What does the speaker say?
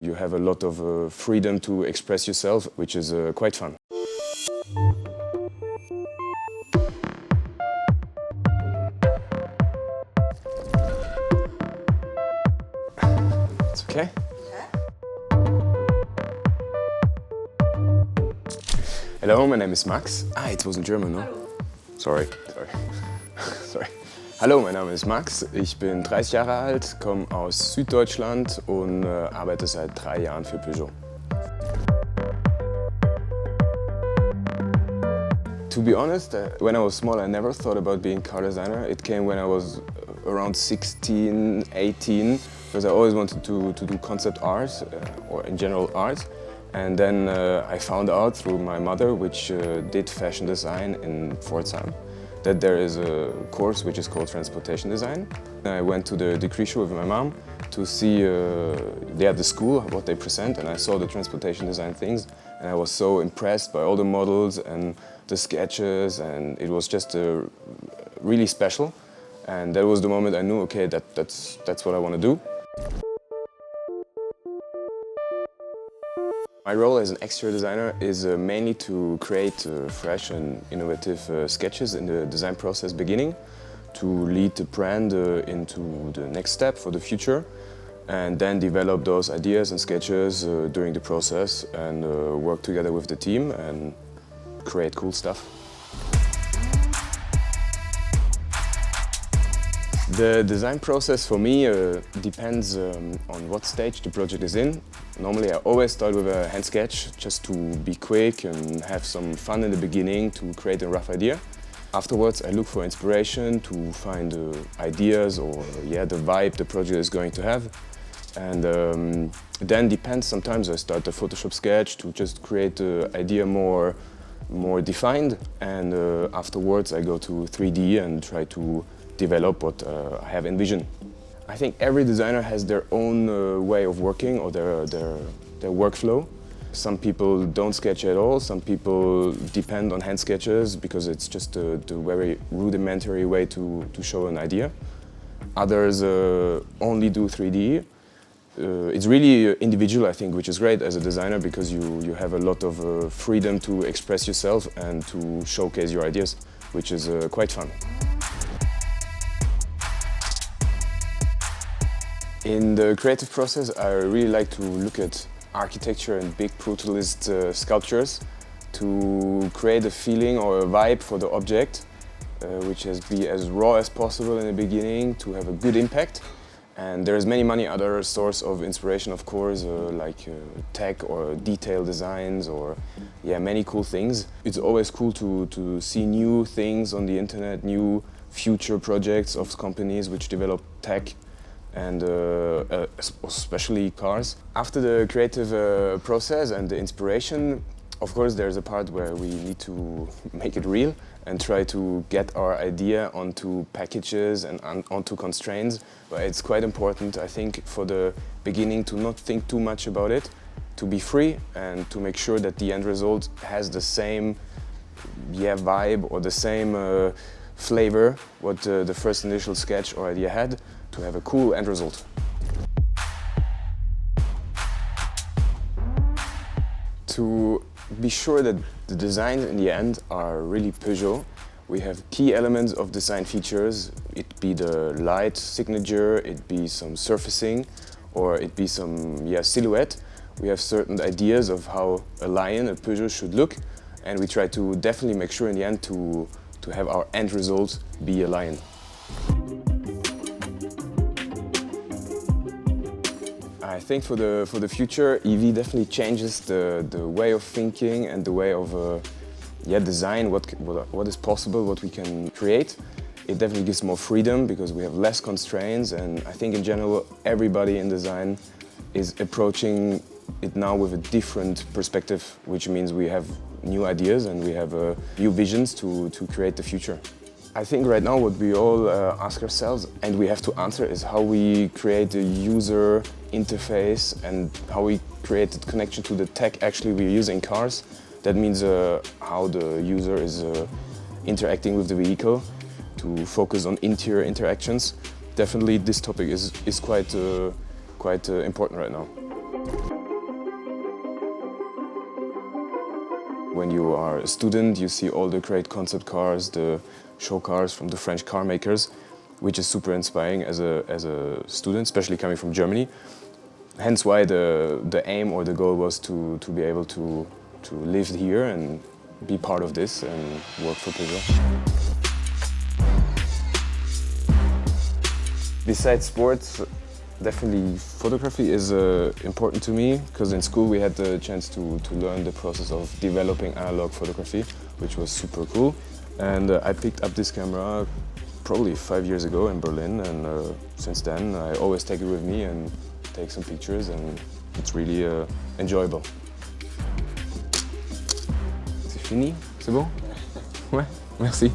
You have a lot of freedom to express yourself, which is quite fun. It's okay? Hello, my name is Max. It was in German, no? Sorry. Sorry. Hallo, mein Name ist Max. Ich bin 30 Jahre alt, komme aus Süddeutschland und arbeite seit 3 Jahren für Peugeot. To be honest, when I was small, I never thought about being car designer. It came when I was around 16, 18, because I always wanted to do concept art, or in general art. And then I found out through my mother, which did fashion design in Pforzheim, that there is a course which is called transportation design. I went to the degree show with my mom to see the school, what they present, and I saw the transportation design things, and I was so impressed by all the models and the sketches, and it was just really special. And that was the moment I knew, okay, that's what I want to do. My role as an exterior designer is mainly to create fresh and innovative sketches in the design process beginning, to lead the brand into the next step for the future, and then develop those ideas and sketches during the process and work together with the team and create cool stuff. The design process for me depends on what stage the project is in. Normally I always start with a hand sketch just to be quick and have some fun in the beginning to create a rough idea. Afterwards I look for inspiration to find ideas or the vibe the project is going to have. And then depends, sometimes I start a Photoshop sketch to just create the idea more defined, and afterwards I go to 3D and try to develop what I have envisioned. I think every designer has their own way of working or their workflow. Some people don't sketch at all, some people depend on hand sketches because it's just the very rudimentary way to show an idea. Others only do 3D. It's really individual, I think, which is great as a designer because you have a lot of freedom to express yourself and to showcase your ideas, which is quite fun. In the creative process, I really like to look at architecture and big brutalist sculptures to create a feeling or a vibe for the object, which has be as raw as possible in the beginning to have a good impact. And there's many other sources of inspiration, of course, like tech or detail designs or many cool things. It's always cool to see new things on the internet, new future projects of companies which develop tech and especially cars. After the creative process and the inspiration, of course there's a part where we need to make it real and try to get our idea onto packages and onto constraints. But it's quite important, I think, for the beginning to not think too much about it, to be free and to make sure that the end result has the same vibe or the same flavor what the first initial sketch or idea had, to have a cool end result. To be sure that the designs in the end are really Peugeot, we have key elements of design features. It be the light signature, it be some surfacing, or it be some silhouette. We have certain ideas of how a lion, a Peugeot, should look, and we try to definitely make sure in the end to have our end result be a lion. I think for the future, EV definitely changes the way of thinking and the way of design, what is possible, what we can create. It definitely gives more freedom because we have less constraints, and I think in general everybody in design is approaching it now with a different perspective, which means we have new ideas and we have new visions to create the future. I think right now what we all ask ourselves and we have to answer is how we create a user interface and how we create the connection to the tech actually we use in cars. That means how the user is interacting with the vehicle, to focus on interior interactions. Definitely this topic is quite important right now. When you are a student, you see all the great concept cars, the show cars from the French car makers, which is super inspiring as a student, especially coming from Germany. Hence why the aim or the goal was to be able to live here and be part of this and work for Peugeot. Besides sports, definitely photography is important to me, because in school we had the chance to learn the process of developing analog photography, which was super cool. And I picked up this camera probably 5 years ago in Berlin, and since then I always take it with me and take some pictures, and it's really enjoyable. C'est fini? C'est bon? Ouais, merci.